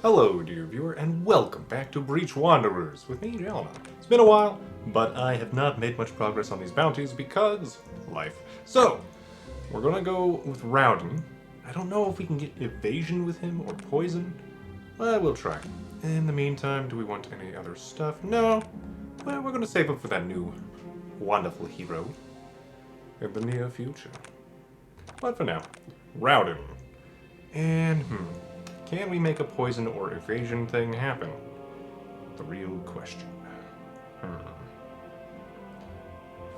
Hello, dear viewer, and welcome back to Breach Wanderers with me, Raodan. It's been a while, but I have not made much progress on these bounties because life. So, we're gonna go with Raodan. I don't know if we can get evasion with him or poison, but we'll try. In the meantime, do we want any other stuff? No. Well, we're gonna save up for that new wonderful hero in the near future. But for now, Raodan. And, can we make a poison or evasion thing happen? The real question.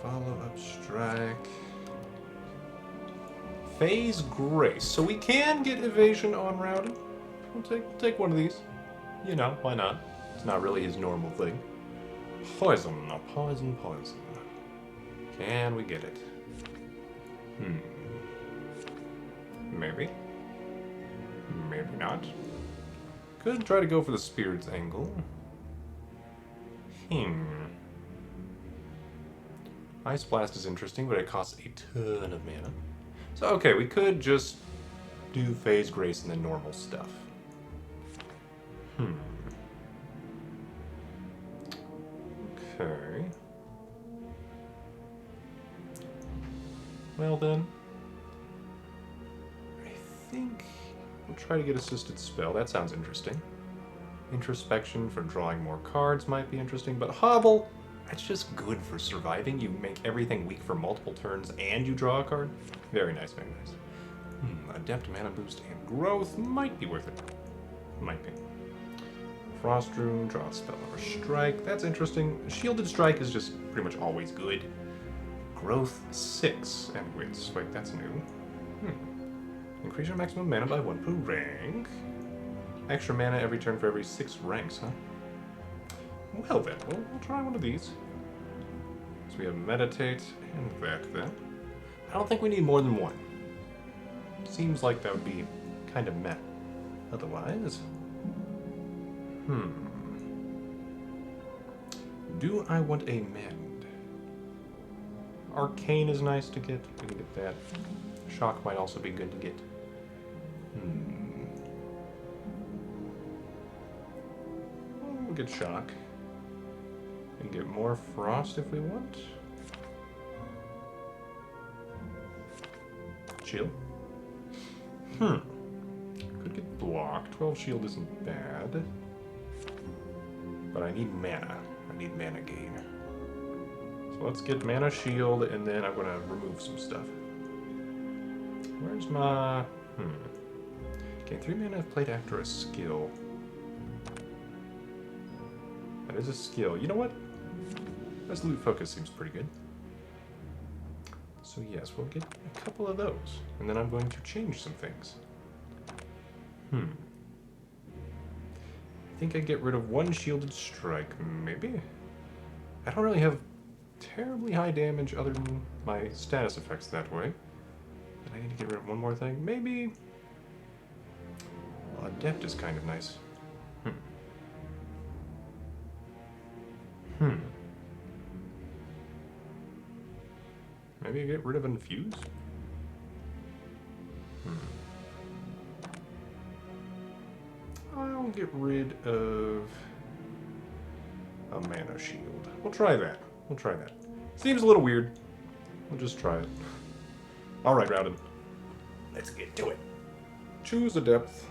Follow-up strike. Phase Grace. So we can get evasion on Raodan. We'll take one of these. You know, why not? It's not really his normal thing. Poison. Poison. Can we get it? Maybe. Maybe not. Could try to go for the spirit's angle. Ice Blast is interesting, but it costs a ton of mana. So, okay, we could just do Phase Grace and then normal stuff. Okay. Well then, I think we'll try to get Assisted Spell. That sounds interesting. Introspection for drawing more cards might be interesting, but Hobble, that's just good for surviving. You make everything weak for multiple turns and you draw a card. Very nice, very nice. Adept Mana Boost and Growth might be worth it. Might be. Frost Rune, draw a spell or strike. That's interesting. Shielded Strike is just pretty much always good. Growth 6 and Wits. Wait, that's new. Increase your maximum mana by 1 per rank. Extra mana every turn for every 6 ranks, huh? Well then, we'll try one of these. So we have Meditate and that then. I don't think we need more than one. Seems like that would be kind of meh. Otherwise... Do I want a Mend? Arcane is nice to get. We can get that. Shock might also be good to get. We'll get Shock. And get more Frost if we want. Chill. Could get blocked. 12 shield isn't bad. But I need mana. I need mana gain. So let's get mana shield, and then I'm gonna remove some stuff. Where's my... Okay, 3 mana if played after a skill. That is a skill. You know what? Resolute Focus seems pretty good. So yes, we'll get a couple of those. And then I'm going to change some things. I think I get rid of 1 shielded strike, maybe? I don't really have terribly high damage other than my status effects that way. And I need to get rid of one more thing. Maybe... Well, Adept is kind of nice. Maybe I get rid of Infuse? I'll get rid of a mana shield. We'll try that. Seems a little weird. We'll just try it. Alright, Raodan. Let's get to it. Choose a depth.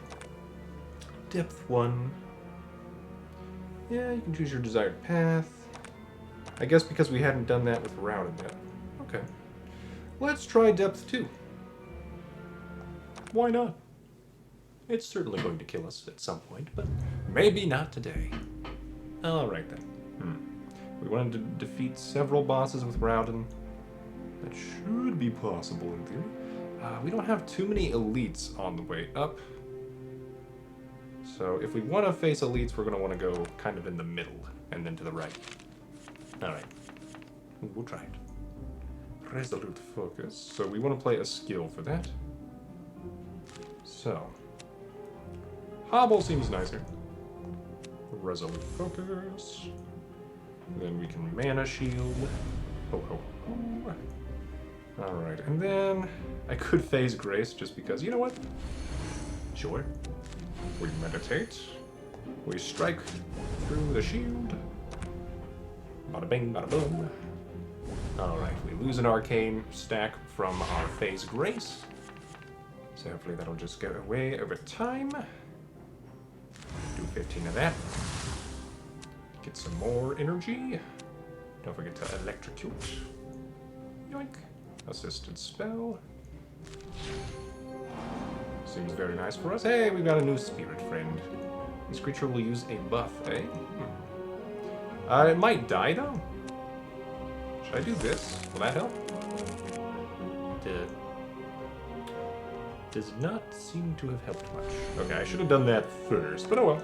Depth 1. Yeah, you can choose your desired path. I guess because we hadn't done that with Raodan yet. Okay. Let's try depth 2. Why not? It's certainly going to kill us at some point, but maybe not today. Alright then. We wanted to defeat several bosses with Raodan. That should be possible in theory. We don't have too many elites on the way up. So if we want to face elites, we're going to want to go kind of in the middle and then to the right. Alright. We'll try it. Resolute Focus. So we want to play a skill for that. So... Hobble seems nicer. Resolute Focus. Then we can Mana Shield. Alright, and then I could Phase Grace just because, you know what? Sure. We meditate. We strike through the shield. Bada bing, bada boom. Alright, we lose an arcane stack from our phase grace. So hopefully that'll just go away over time. Do 15 of that. Get some more energy. Don't forget to electrocute. Yoink. Assisted spell. Seems very nice for us. Hey, we've got a new spirit friend. This creature will use a buff, eh? It might die, though. Should I do this? Will that help? Does not seem to have helped much. Okay, I should have done that first, but oh well.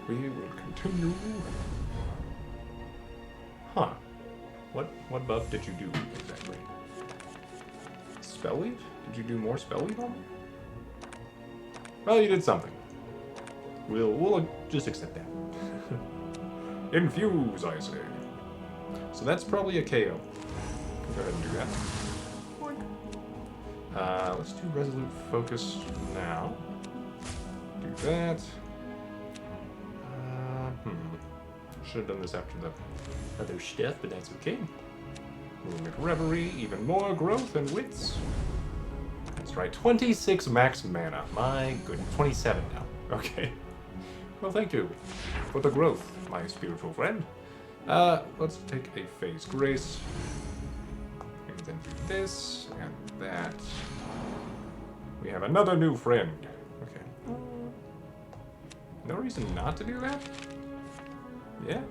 We will continue. Huh. What buff did you do exactly? Spell weave? Did you do more spell weave on me? Well, you did something. We'll just accept that. Infuse, I say. So that's probably a KO. Go ahead and do that. Let's do Resolute Focus now. Do that. Should have done this after the other stuff, but that's okay. Moonlit Reverie, even more growth and wits. That's right, 26 max mana. My goodness, 27 now. Okay. Well, thank you for the growth, my spiritual friend. Let's take a phase grace. And then do this and that. We have another new friend. Okay. No reason not to do that? Yeah.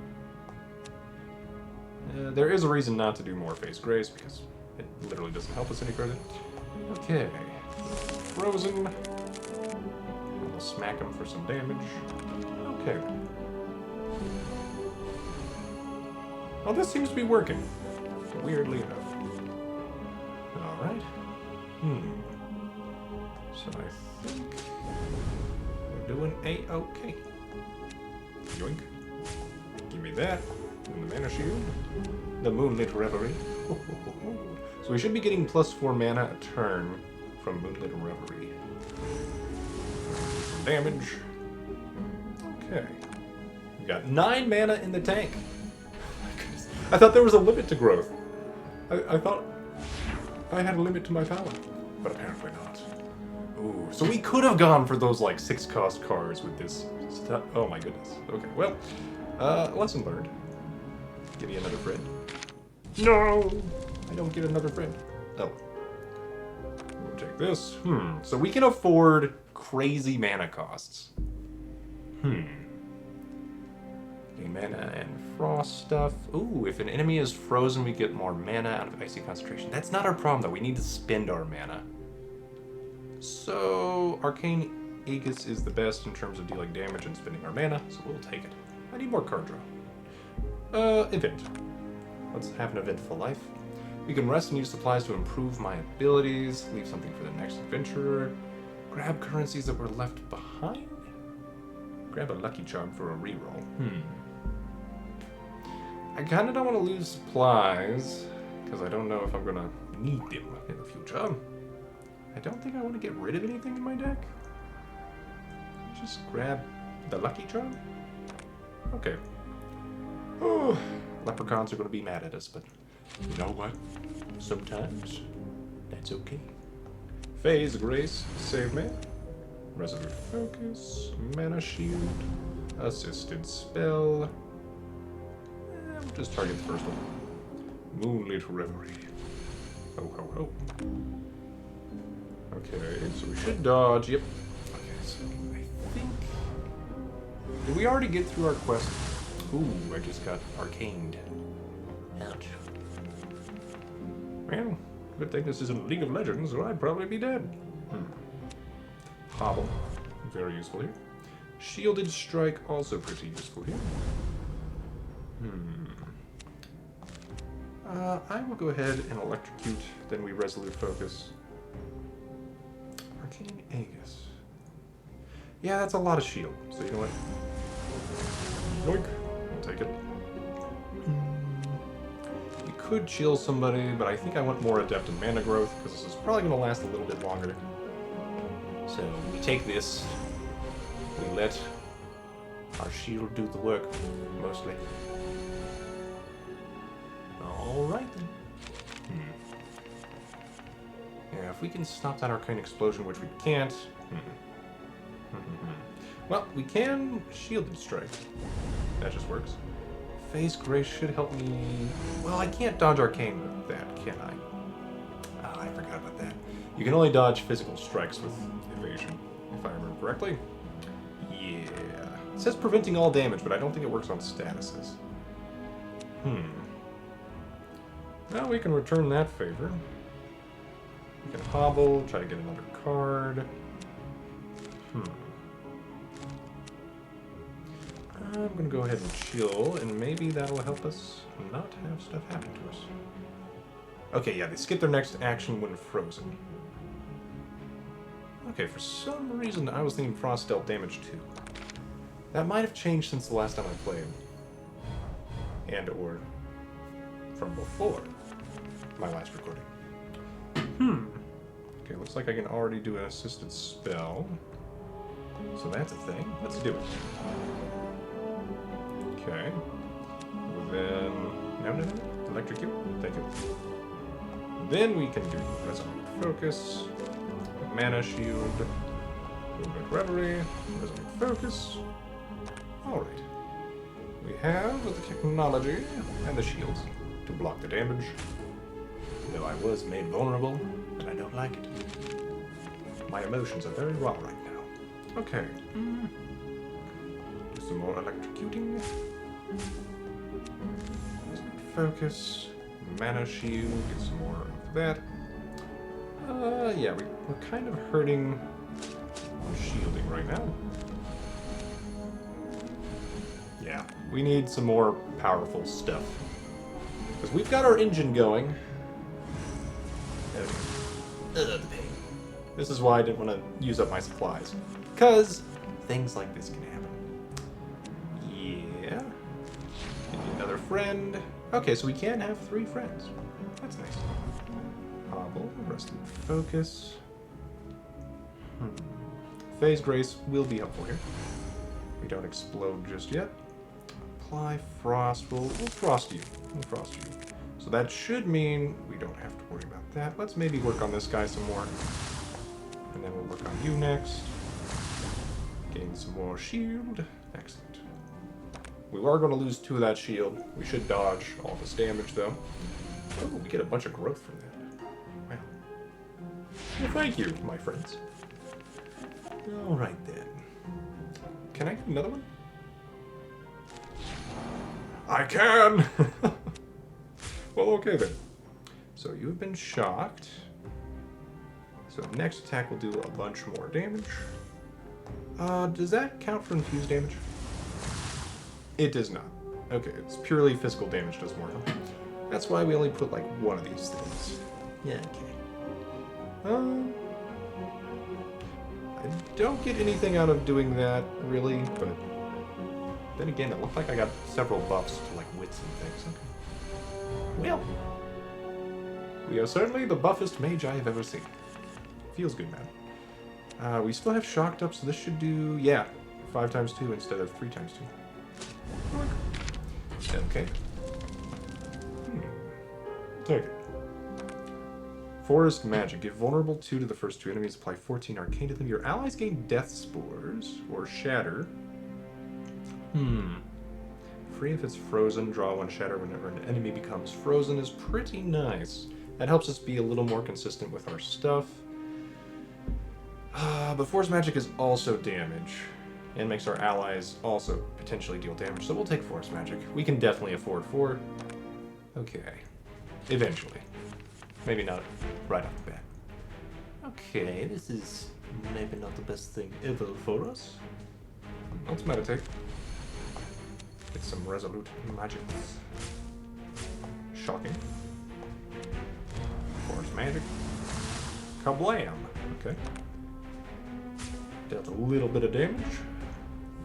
There is a reason not to do more phase grace because it literally doesn't help us any further. Okay. Frozen. We'll smack him for some damage. Okay. Well, this seems to be working. Weirdly enough. Alright. So I think we're doing A-okay. Yoink. Give me that. And the mana shield. The Moonlit Reverie. So we should be getting +4 mana a turn from Moonlit Reverie. Some damage. Okay. We got 9 mana in the tank. Oh my goodness. I thought there was a limit to growth. I thought I had a limit to my power. But apparently not. Ooh, so we could have gone for those like 6-cost cards with this stuff. Oh my goodness. Okay, well, lesson learned. Give me another friend. No! I don't get another friend. Oh. We'll take this. So we can afford crazy mana costs. Mana and frost stuff. Ooh, if an enemy is frozen, we get more mana out of icy concentration. That's not our problem, though. We need to spend our mana. So, Arcane Aegis is the best in terms of dealing damage and spending our mana, so we'll take it. I need more card draw. Event. Let's have an eventful life. We can rest and use supplies to improve my abilities, leave something for the next adventurer, grab currencies that were left behind, grab a lucky charm for a reroll. I kind of don't want to lose supplies, because I don't know if I'm going to need them in the future. I don't think I want to get rid of anything in my deck. Just grab the lucky charm? Okay. Oh, leprechauns are going to be mad at us, but you know what? Sometimes that's okay. Phase Grace, save me. Resolute Focus, Mana Shield, Assisted Spell. We'll just target the first one. Moonlit Reverie. Ho ho ho. Okay, so we should dodge. Yep. Okay, so I think. Did we already get through our quest? Ooh, I just got arcaned. Ouch. Well, good thing this isn't League of Legends, or I'd probably be dead. Hobble. Very useful here. Shielded Strike, also pretty useful here. I will go ahead and electrocute, then we resolute focus. Arcane Aegis. Yeah, that's a lot of shield, so you know what? Yoink. I'll take it. You could chill somebody, but I think I want more adept in mana growth, because this is probably going to last a little bit longer. So we take this, We let our shield do the work, mostly. Alright then. Yeah, if we can stop that arcane explosion, which we can't. Well, we can shielded strike. That just works. Phase Grace should help me. Well, I can't dodge arcane with that, can I? Oh, I forgot about that. You can only dodge physical strikes with evasion, if I remember correctly. Yeah. It says preventing all damage, but I don't think it works on statuses. Well, we can return that favor. We can hobble, try to get another card. I'm gonna go ahead and chill, and maybe that'll help us not have stuff happen to us. Okay, yeah, they skip their next action when frozen. Okay, for some reason I was thinking Frost dealt damage too. That might have changed since the last time I played. And or from before my last recording. Okay, looks like I can already do an assisted spell. So that's a thing. Let's do it. Okay. Then... No. Electrocute. Thank you. Then we can do Resolute Focus, Mana Shield, Movement Reverie, Resolute Focus. Alright. We have the technology and the shields to block the damage. Though I was made vulnerable, and I don't like it. My emotions are very raw right now. Okay. Do some more electrocuting. Focus. Mana shield. Get some more of that. Yeah, we're kind of hurting on shielding right now. Yeah, we need some more powerful stuff. Because we've got our engine going. The pain. This is why I didn't want to use up my supplies. Because things like this can happen. Yeah. Give me another friend. Okay, so we can have 3 friends. That's nice. Hobble, Resolute Focus. Phase Grace will be helpful here. We don't explode just yet. Apply Frost. We'll frost you. We'll frost you. So that should mean we don't have to worry about that. Let's maybe work on this guy some more. And then we'll work on you next. Gain some more shield. Excellent. We are going to lose 2 of that shield. We should dodge all this damage, though. Oh, we get a bunch of growth from that. Wow. Well, thank you, my friends. Alright, then. Can I get another one? I can! Well, okay, then. So, you have been shocked. So, next attack will do a bunch more damage. Does that count for infused damage? It does not. Okay, it's purely physical damage does more. That's why we only put like one of these things. Yeah, okay. I don't get anything out of doing that, really, but then again, it looked like I got several buffs to like wits and things. Okay. Well, we are certainly the buffest mage I have ever seen. Feels good, man. We still have shocked up, so this should do, yeah, 5 times 2 instead of 3 times 2. Okay. Take it. Forest Magic. Give vulnerable 2 to the first 2 enemies. Apply 14 arcane to them. Your allies gain death spores or shatter. Free if it's frozen. Draw 1 shatter whenever an enemy becomes frozen is pretty nice. That helps us be a little more consistent with our stuff. But Forest Magic is also damage. And makes our allies also potentially deal damage. So we'll take Force Magic. We can definitely afford 4. Okay. Eventually. Maybe not right off the bat. Okay, this is maybe not the best thing ever for us. Let's meditate. Get some resolute magics. Shocking. Force Magic. Kablam! Okay. Dealt a little bit of damage.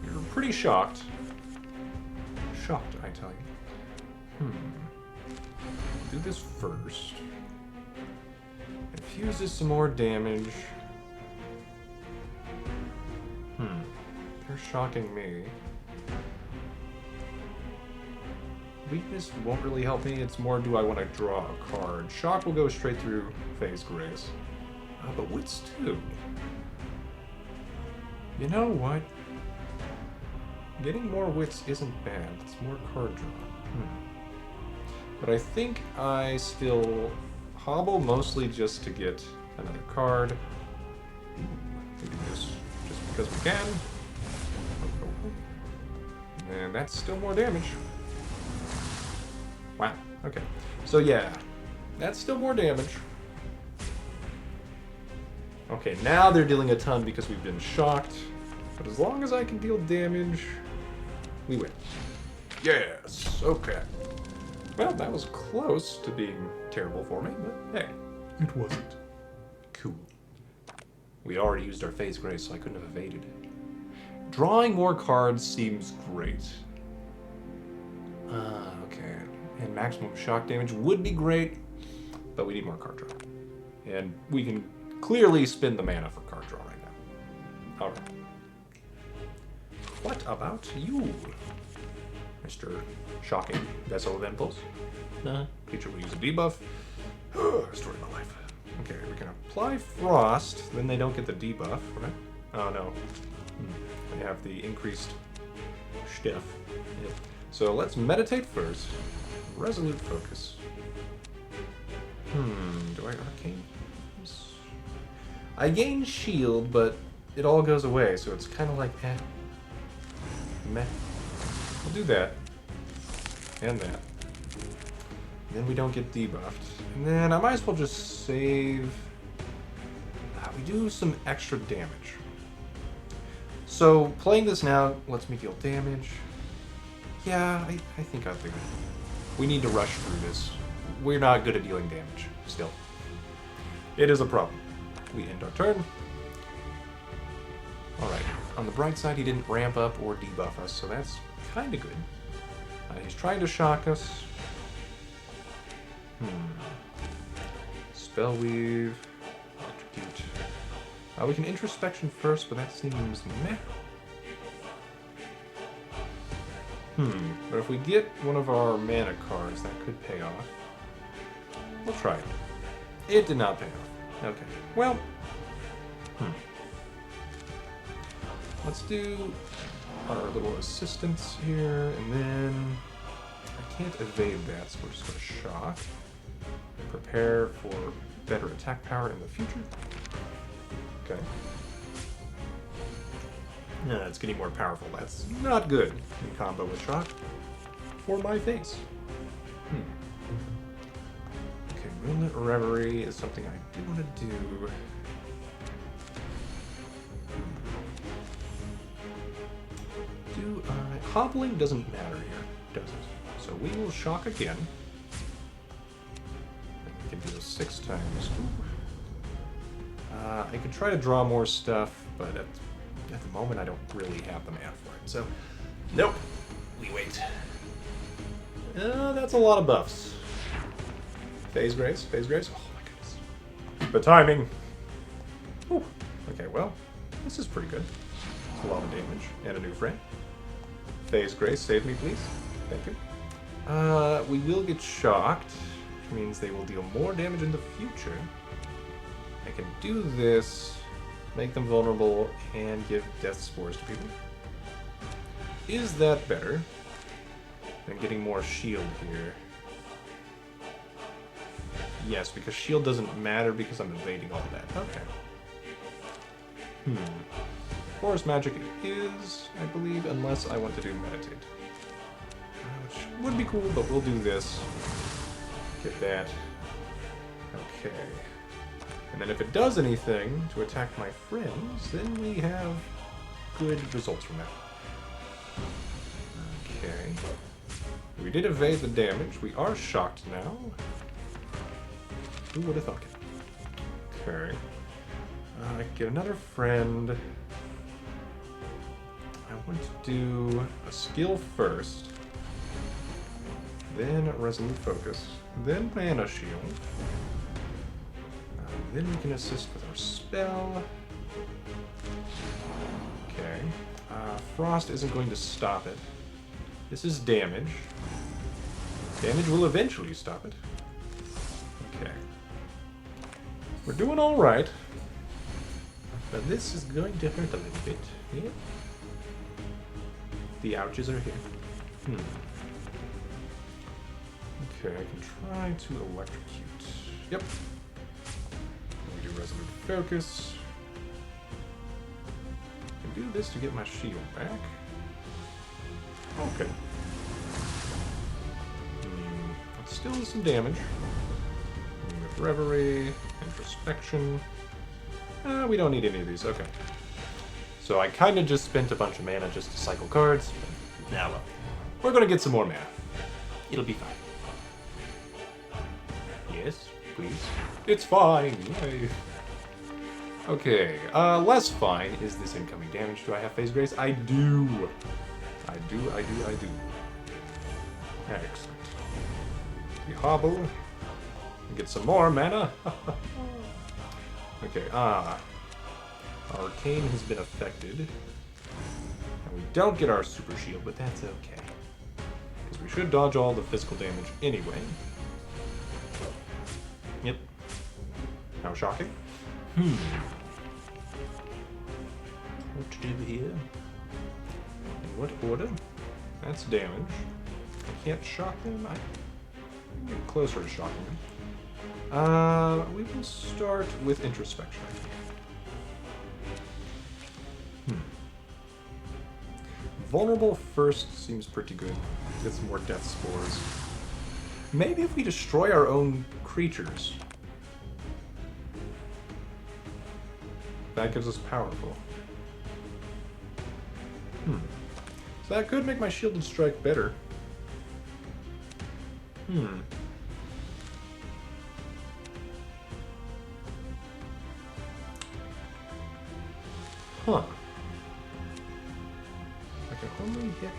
You're pretty shocked. Shocked, I tell you. Do this first. Infuses some more damage. You're shocking me. Weakness won't really help me. It's more, do I want to draw a card? Shock will go straight through Phase Grace. But wits too. You know what? Getting more wits isn't bad. It's more card draw. But I think I still hobble mostly just to get another card. We do this just because we can. And that's still more damage. Wow, okay. So yeah, that's still more damage. Okay, now they're dealing a ton because we've been shocked. But as long as I can deal damage, we win. Yes, okay. Well, that was close to being terrible for me, but hey, it wasn't. Cool. We already used our Phase Grace, so I couldn't have evaded it. Drawing more cards seems great. Okay. And maximum shock damage would be great, but we need more card draw. And we can clearly spend the mana for card draw right now. Alright. What about you, Mr. Shocking Vessel of Impulse? Creature will use a debuff. Story of my life. Okay, we can apply Frost, then they don't get the debuff, right? Oh no. They have the increased stuff. Yep. So let's meditate first. Resolute focus. Do I arcane? I gain shield, but it all goes away, so it's kind of like meh. We'll do that. And that. Then we don't get debuffed. And then I might as well just save. We do some extra damage. So playing this now lets me deal damage. Yeah, I think I'll do it. We need to rush through this. We're not good at dealing damage, still. It is a problem. We end our turn. Alright, on the bright side, he didn't ramp up or debuff us, so that's kind of good. He's trying to shock us. Spellweave. Electrocute. We can introspection first, but that seems meh. But if we get one of our mana cards, that could pay off. We'll try it. It did not pay off. Okay. Well. Let's do our little assistance here, and then I can't evade that, so we're just going to shock. And prepare for better attack power in the future. Okay. Yeah, it's getting more powerful. That's not good in combo with shock. For my face. Okay, Moonlit Reverie is something I do want to do. Hobbling doesn't matter here, does it? So we will shock again. We can deal 6 times. I could try to draw more stuff, but at the moment I don't really have the mana for it. So, nope. We wait. That's a lot of buffs. Phase Grace, Phase Grace. Oh my goodness. The timing. Whew. Okay, well, this is pretty good. It's a lot of damage and a new friend. Phase Grace, save me please. Thank you. We will get shocked, which means they will deal more damage in the future. I can do this, make them vulnerable, and give death spores to people. Is that better than getting more shield here? Yes, because shield doesn't matter because I'm evading all of that. Okay. Forest magic it is, I believe, unless I want to do meditate. Which would be cool, but we'll do this. Get that. Okay. And then if it does anything to attack my friends, then we have good results from that. Okay. We did evade the damage. We are shocked now. Who would have thought it? Okay. I can get another friend. I want to do a skill first, then Resolute Focus, then Mana Shield, then we can assist with our spell. Okay. frost isn't going to stop it. This is damage. Damage will eventually stop it. Okay. We're doing all right. But this is going to hurt a little bit. Yeah. The ouches are here. Okay, I can try to electrocute. Yep. We do resolute focus. I can do this to get my shield back. Okay. That still is some damage. With Reverie, Introspection. We don't need any of these. Okay. So I kind of just spent a bunch of mana just to cycle cards. Now, well, we're going to get some more mana. It'll be fine. Yes, please. It's fine. Yay. Okay. Less fine is this incoming damage. Do I have Phase Grace? I do. I do. Excellent. We hobble. And get some more mana. Okay, Arcane has been affected. And we don't get our super shield, but that's okay. Because we should dodge all the physical damage anyway. Yep. How shocking. What to do here? In what order? That's damage. I can't shock them. I can get closer to shocking them. We will start with Introspection. Vulnerable first seems pretty good. Get some more death spores. Maybe if we destroy our own creatures. That gives us powerful. So that could make my shielded strike better. Huh. I can only hit...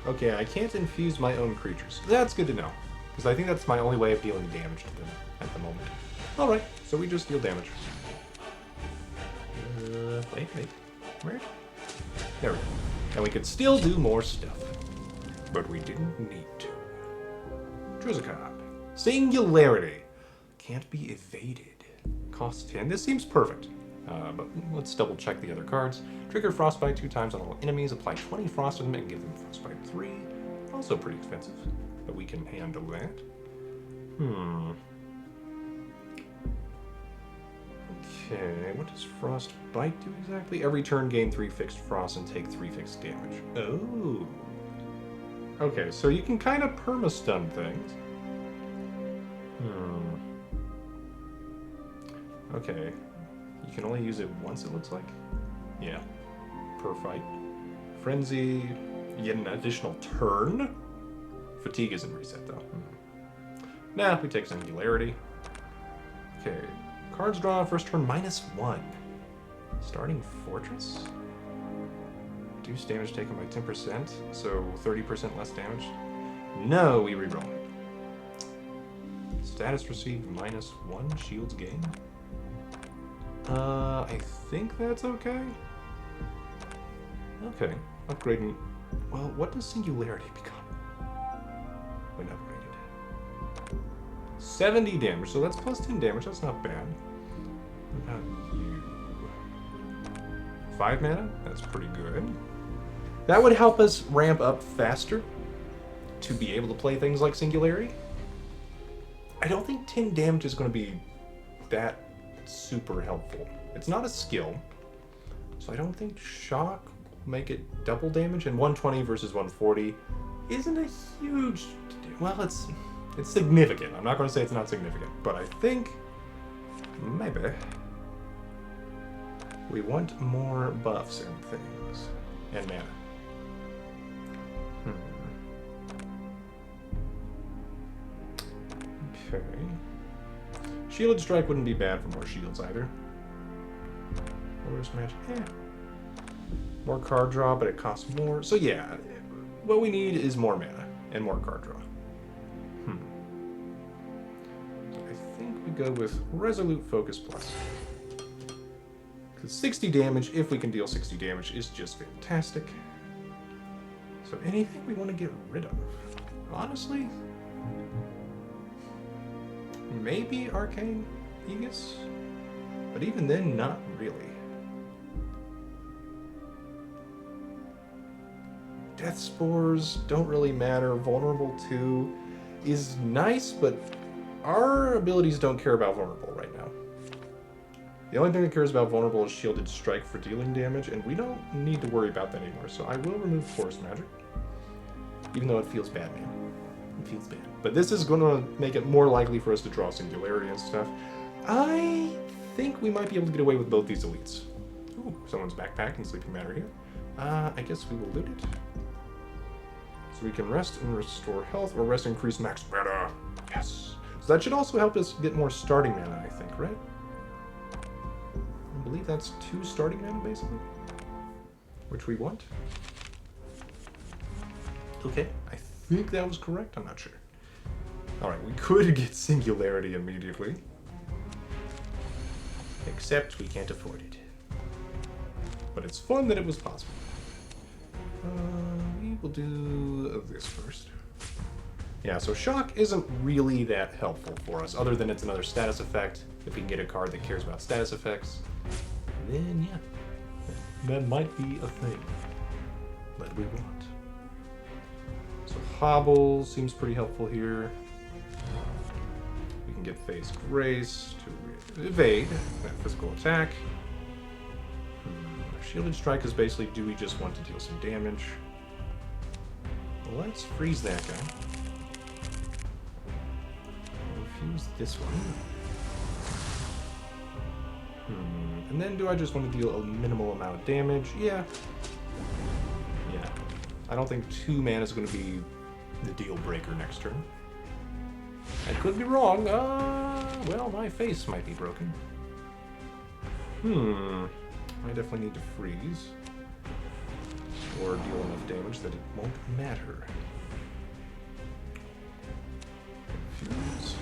Okay, I can't infuse my own creatures. That's good to know. Because I think that's my only way of dealing damage to them at the moment. Alright, so we just deal damage. Wait. Where? There we go. And we could still do more stuff. But we didn't need to. Choose a card. Singularity. Can't be evaded. Cost 10. This seems perfect. But let's double check the other cards. Trigger Frostbite 2 times on all enemies. Apply 20 frost to them and give them Frostbite 3. Also pretty expensive. But we can handle that. Okay, what does Frostbite do exactly? Every turn gain 3 fixed frost and take 3 fixed damage. Oh. Okay, so you can kind of perma-stun things. Okay. You can only use it once, it looks like. Yeah. Per fight. Frenzy. Yet an additional turn. Fatigue isn't reset, though. Nah, we take Singularity. Okay. Cards drawn first turn -1. Starting Fortress? Reduce damage taken by 10%, so 30% less damage. No, we reroll it. Status received -1, shields gained. I think that's okay. Okay, upgrading. Well, what does Singularity become when upgraded? 70 damage, so that's plus 10 damage, that's not bad. What about you? 5 mana? That's pretty good. That would help us ramp up faster to be able to play things like Singularity. I don't think 10 damage is going to be that super helpful. It's not a skill, so I don't think Shock will make it double damage, and 120 versus 140 isn't a huge... Well, it's significant. I'm not going to say it's not significant, but I think maybe we want more buffs and things, and mana. Okay. Shielded Strike wouldn't be bad for more shields either. Force Match, more card draw, but it costs more. So yeah, what we need is more mana and more card draw. So I think we go with Resolute Focus Plus. Because 60 damage, if we can deal 60 damage, is just fantastic. So anything we want to get rid of? Honestly, maybe Arcane Aegis? But even then, not really. Death Spores don't really matter. Vulnerable 2 is nice, but our abilities don't care about Vulnerable right now. The only thing that cares about Vulnerable is Shielded Strike for dealing damage, and we don't need to worry about that anymore, so I will remove Force Magic. Even though it feels bad, man. It feels bad. But this is going to make it more likely for us to draw Singularity and stuff. I think we might be able to get away with both these elites. Ooh, someone's backpack and Sleeping Matter here. I guess we will loot it. So we can rest and restore health, or rest and increase max mana. Yes. So that should also help us get more starting mana, I think, right? I believe that's 2 starting mana, basically. Which we want. Okay, I think that was correct. I'm not sure. Alright, we could get Singularity immediately. Except we can't afford it. But it's fun that it was possible. We will do this first. Yeah, so Shock isn't really that helpful for us, other than it's another status effect. If we can get a card that cares about status effects, then yeah, that might be a thing that we want. So Hobble seems pretty helpful here. We can get Phase Grace to evade that physical attack. Shielded Strike is basically, do we just want to deal some damage? Well, let's freeze that guy. Refuse this one. And then do I just want to deal a minimal amount of damage? Yeah. Yeah. I don't think 2 mana is going to be the deal breaker next turn. I could be wrong. Well, my face might be broken. I definitely need to freeze. Or deal enough damage that it won't matter. Confuse.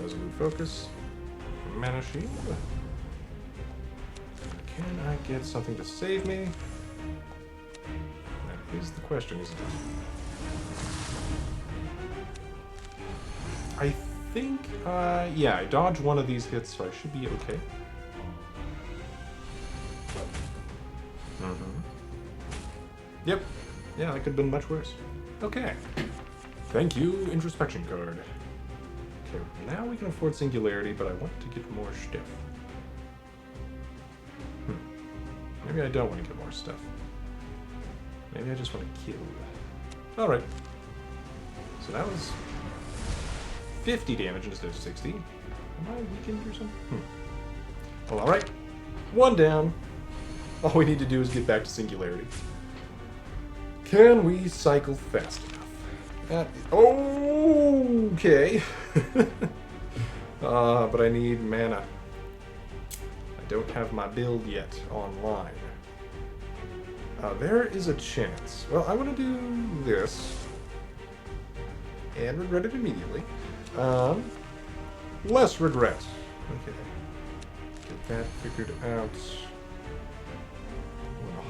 Resolute Focus. Mana Shield. Can I get something to save me? That is the question, isn't it? I think, yeah, I dodged one of these hits, so I should be okay. Yep. Yeah, that could have been much worse. Okay. Thank you, Introspection card. Okay, now we can afford Singularity, but I want to get more stuff. Maybe I don't want to get more stuff. Maybe I just want to kill. Alright. So that was 50 damage instead of 60. Am I weakened or something? Well, alright. 1 down. All we need to do is get back to Singularity. Can we cycle fast enough? Okay. But I need mana. I don't have my build yet online. There is a chance. Well, I want to do this. And regret it immediately. Less regret. Okay. Get that figured out.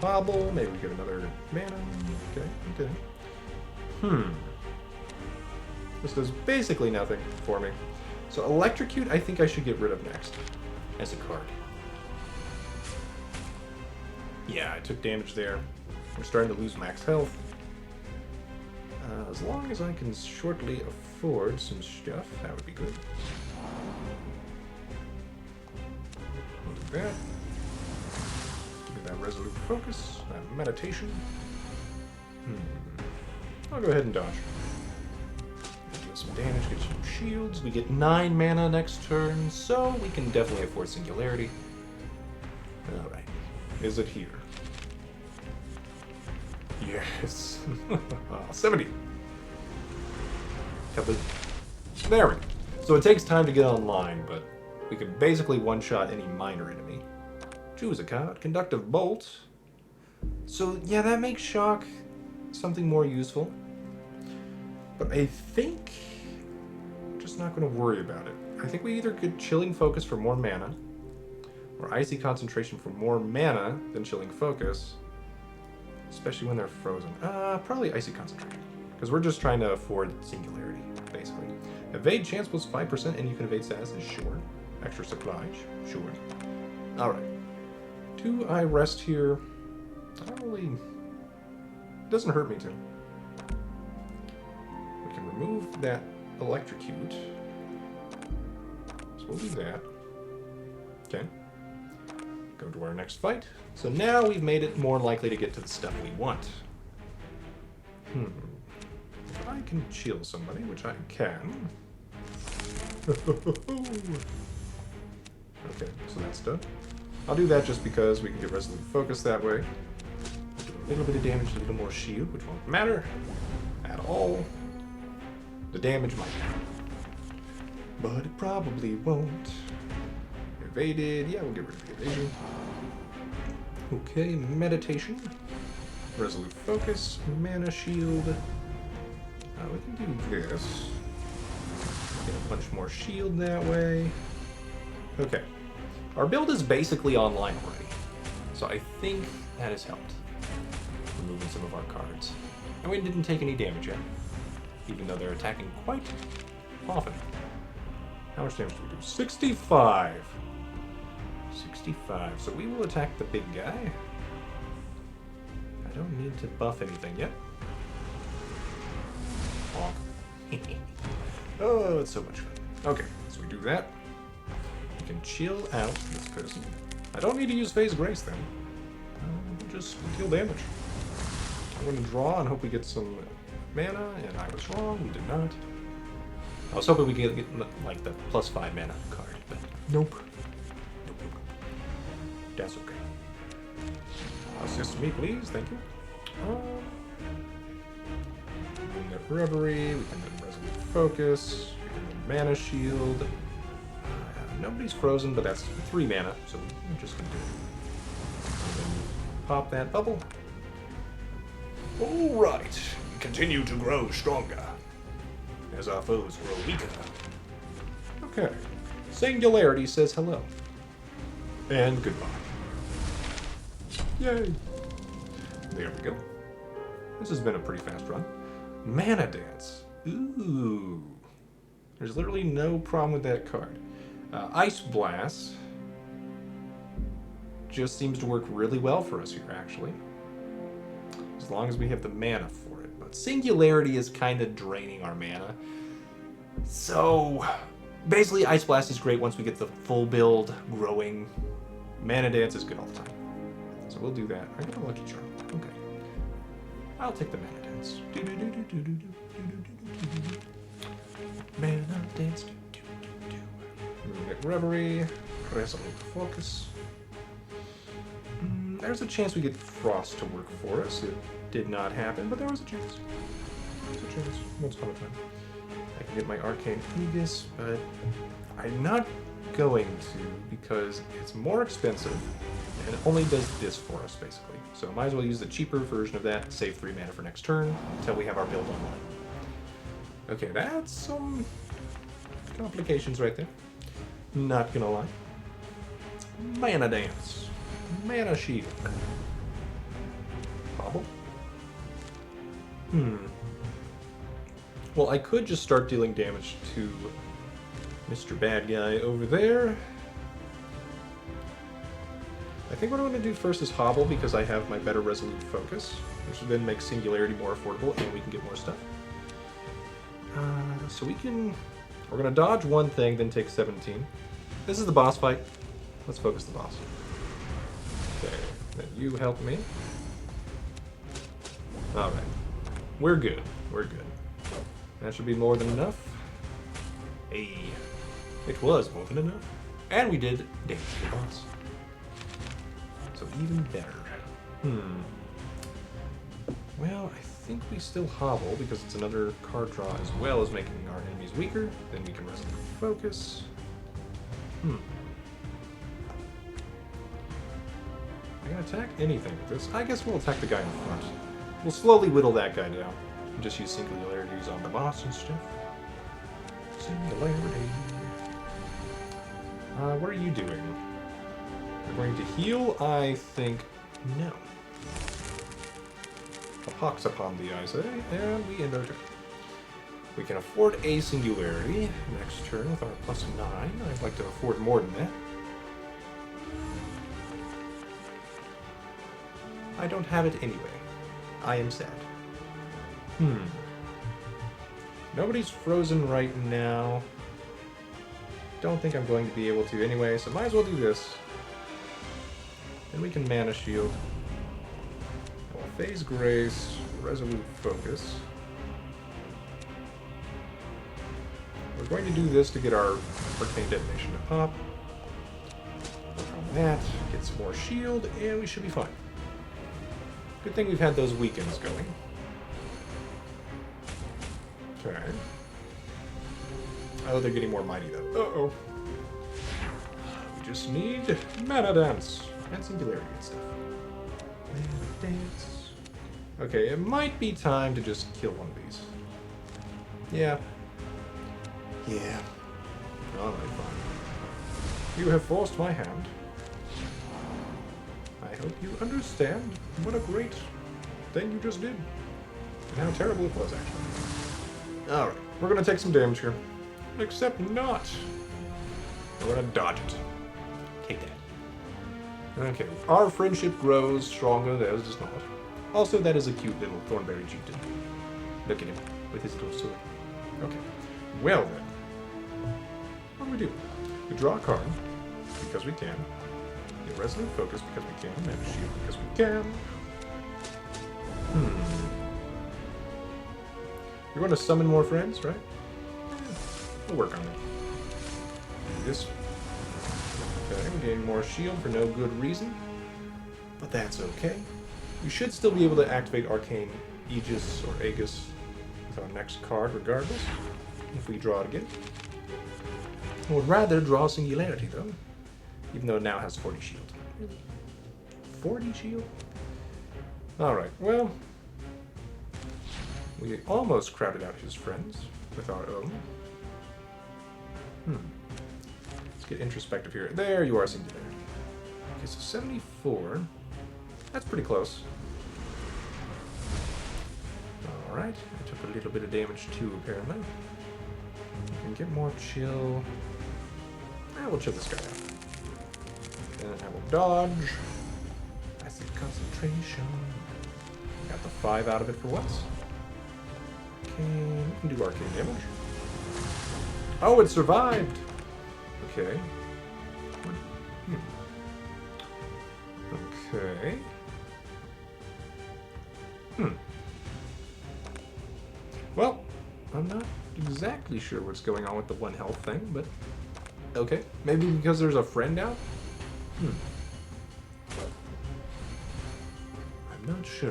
Hobble, maybe we get another mana. Okay. This does basically nothing for me. So Electrocute, I think I should get rid of next as a card. Yeah, I took damage there. I'm starting to lose max health. As long as I can shortly afford some stuff, that would be good. I'll do that. That Resolute Focus, that Meditation. I'll go ahead and dodge. Deal some damage, get some shields. We get 9 mana next turn, so we can definitely afford Singularity. Alright. Is it here? Yes. 70. There we go. So it takes time to get online, but we can basically one-shot any minor enemy. Choose a card. Conductive Bolt. So, yeah, that makes Shock something more useful. But I think I'm just not going to worry about it. I think we either get Chilling Focus for more mana, Or Icy Concentration for more mana than Chilling Focus. Especially when they're frozen. Probably Icy Concentration. Because we're just trying to afford Singularity, basically. Evade chance plus 5% and you can evade status, sure. Extra supply, sure. Alright. Do I rest here? I don't really... It doesn't hurt me to. We can remove that electrocute. So we'll do that. Okay. Go to our next fight. So now we've made it more likely to get to the stuff we want. If I can chill somebody, which I can. Okay, so that's done. I'll do that just because we can get Resolute Focus that way. Do a little bit of damage, a little more shield, which won't matter at all. The damage might matter, but it probably won't. Evaded. Yeah, we'll get rid of the evasion. Okay, meditation. Resolute Focus. Mana shield. We can do this. Get a bunch more shield that way. Okay. Our build is basically online already. So I think that has helped. Removing some of our cards. And we didn't take any damage yet. Even though they're attacking quite often. How much damage do we do? 65! 65. So we will attack the big guy. I don't need to buff anything yet. Oh, it's so much fun. Okay, so we do that. We can chill out this person. I don't need to use Phase Grace then. We'll just deal damage. I'm going to draw and hope we get some mana, and I was wrong, we did not. I was hoping we could get like the +5 mana card, but nope. That's okay. Assist me, please. Thank you. Net Reverie. We can then Resolute Focus. We can then Mana Shield. Nobody's frozen, but that's 3 mana, so we're just gonna do it. And then pop that bubble. All right. We continue to grow stronger as our foes grow weaker. Okay. Singularity says hello. And goodbye. Yay! There we go. This has been a pretty fast run. Mana Dance. Ooh. There's literally no problem with that card. Ice Blast just seems to work really well for us here, actually. As long as we have the mana for it. But Singularity is kind of draining our mana. So, basically, Ice Blast is great once we get the full build growing. Mana Dance is good all the time. So we'll do that. I got a Lucky Charm. Okay. I'll take the Mana Dance. Mana Dance. Get Reverie. Resolute Focus. There's a chance we get Frost to work for us. It did not happen, but there was a chance. There's a chance. Once upon a time. I can get my Arcane Aegis, but I'm not going to because it's more expensive and it only does this for us, basically. So I might as well use the cheaper version of that, save 3 mana for next turn until we have our build online. Okay, that's some complications right there. Not gonna lie. Mana Dance. Mana Shield. Bobble. Well, I could just start dealing damage to Mr. Bad Guy over there. I think what I'm going to do first is Hobble because I have my better Resolute Focus, which will then make Singularity more affordable and we can get more stuff. So we're going to dodge one thing, then take 17. This is the boss fight. Let's focus the boss. Okay, then you help me. Alright. We're good. We're good. That should be more than enough. Hey. It was more than enough. And we did damage to the boss. So even better. Well, I think we still hobble because it's another card draw as well as making our enemies weaker. Then we can Resolute Focus. I can attack anything with this. I guess we'll attack the guy in front. We'll slowly whittle that guy down. And just use Singularities on the boss and stuff. Singularity. What are you doing? We're going to heal, I think, no. A pox upon thee, I say, and we end our turn. We can afford a Singularity next turn with our +9. I'd like to afford more than that. I don't have it anyway. I am sad. Nobody's frozen right now. Don't think I'm going to be able to anyway, so might as well do this. Then we can Mana Shield. We'll Phase Grace, Resolute Focus. We're going to do this to get our Arcane Detonation to pop. Work on that, get some more shield, and we should be fine. Good thing we've had those weekends going. Okay. Oh, they're getting more mighty though. Uh-oh. We just need Mana Dance and Singularity and stuff. Mana Dance. Okay, it might be time to just kill one of these. Yeah. Yeah. Alright, fine. You have forced my hand. I hope you understand what a great thing you just did. And how terrible it was, actually. Alright, we're gonna take some damage here. Except not. We're gonna dodge it. Take that. Okay, our friendship grows stronger, theirs does not. Also, that is a cute little Thornberry chieftain. Look at him, with his little sword. Okay, well then. What do we do? We draw a card, because we can. Get Resolute Focus, because we can. Mana Shield, because we can. You're going to summon more friends, right? Yeah, we'll work on it. Do this. Okay, we gain more shield for no good reason. But that's okay. We should still be able to activate Arcane Aegis or Aegis with our next card regardless, if we draw it again. I would rather draw Singularity though, even though it now has 40 shield. Really? 40 shield? Alright, well, we almost crowded out his friends with our own. Let's get introspective here. There you are, Singularity. Okay, so 74. That's pretty close. Alright, I took a little bit of damage too, apparently. We can get more chill. We'll chill this guy out. Then I will dodge. Acid concentration. Got the 5 out of it for once. Okay, we can do arcane damage. Oh, it survived! Okay. Okay. Well, I'm not exactly sure what's going on with the 1 health thing, but okay. Maybe because there's a friend out? I'm not sure.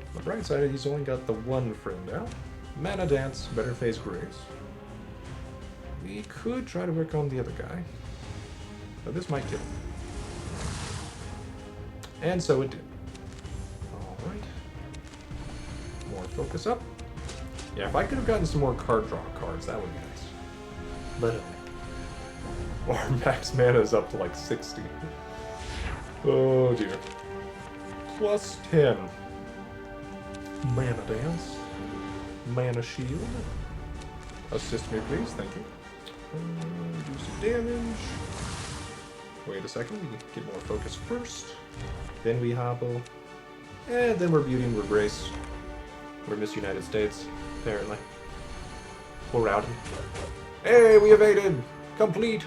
On the bright side, he's only got the 1 friend out. Mana Dance, better Phase Grace. We could try to work on the other guy. But this might kill him. And so it did. Alright. More focus up. Yeah, if I could have gotten some more card draw cards, that would be nice. But our max mana is up to like 60. Oh dear. Plus 10. Mana Dance. Mana Shield. Assist me, please. Thank you. Do some damage. Wait a second. We get more focus first. Then we hobble. And then we're Beauty and we're Grace. We're Miss United States, apparently. Poor Raodan. Hey, we evaded! Complete!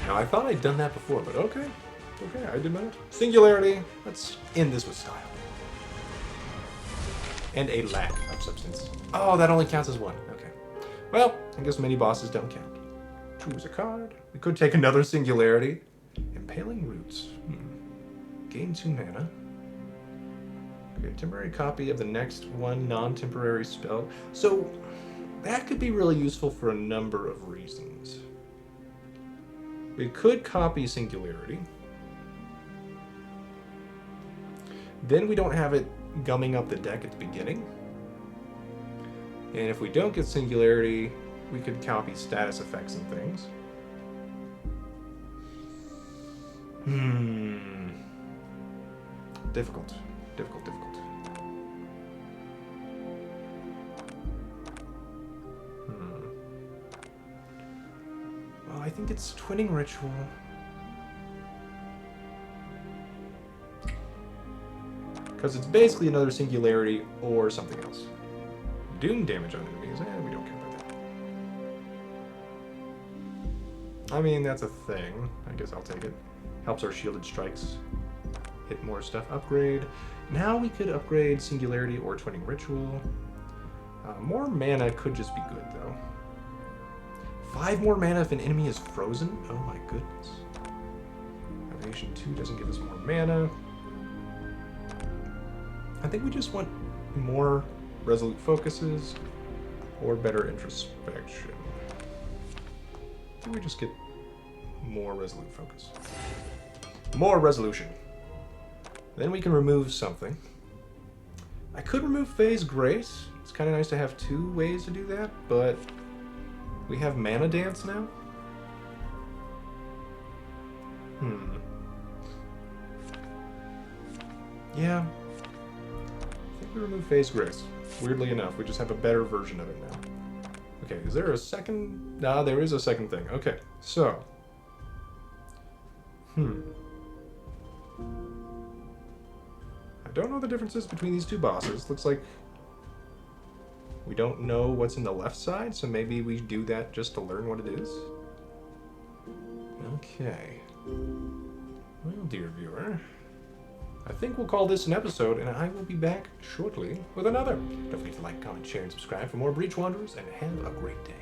Now, I thought I'd done that before, but okay. Okay, I did not. Singularity. Let's end this with style. And a lack of substance. Oh, that only counts as 1. Okay. Well, I guess mini bosses don't count. Choose a card. We could take another Singularity. Impaling Roots. Gain 2 mana. Okay, temporary copy of the next 1 non-temporary spell. So, that could be really useful for a number of reasons. We could copy Singularity. Then we don't have it gumming up the deck at the beginning. And if we don't get Singularity, we could copy status effects and things. Difficult. Difficult. Well, I think it's Twinning Ritual. Because it's basically another Singularity or something else. Doom damage on enemies, we don't care about that. I mean, that's a thing. I guess I'll take it. Helps our shielded strikes hit more stuff. Upgrade. Now we could upgrade Singularity or Twinning Ritual. More mana could just be good, though. 5 more mana if an enemy is frozen? Oh my goodness. Evasion 2 doesn't give us more mana. I think we just want more resolute focuses or better introspection. I think we just get more resolute focus. More resolution. Then we can remove something. I could remove Phase Grace. It's kind of nice to have 2 ways to do that, but we have Mana Dance now? Yeah. I think we remove Phase Grace. Weirdly enough, we just have a better version of it now. Okay, is there a second? Nah, there is a second thing. Okay, so. I don't know the differences between these 2 bosses. Looks like we don't know what's in the left side, so maybe we do that just to learn what it is. Okay. Well, dear viewer, I think we'll call this an episode, and I will be back shortly with another. Don't forget to like, comment, share, and subscribe for more Breach Wanderers, and have a great day.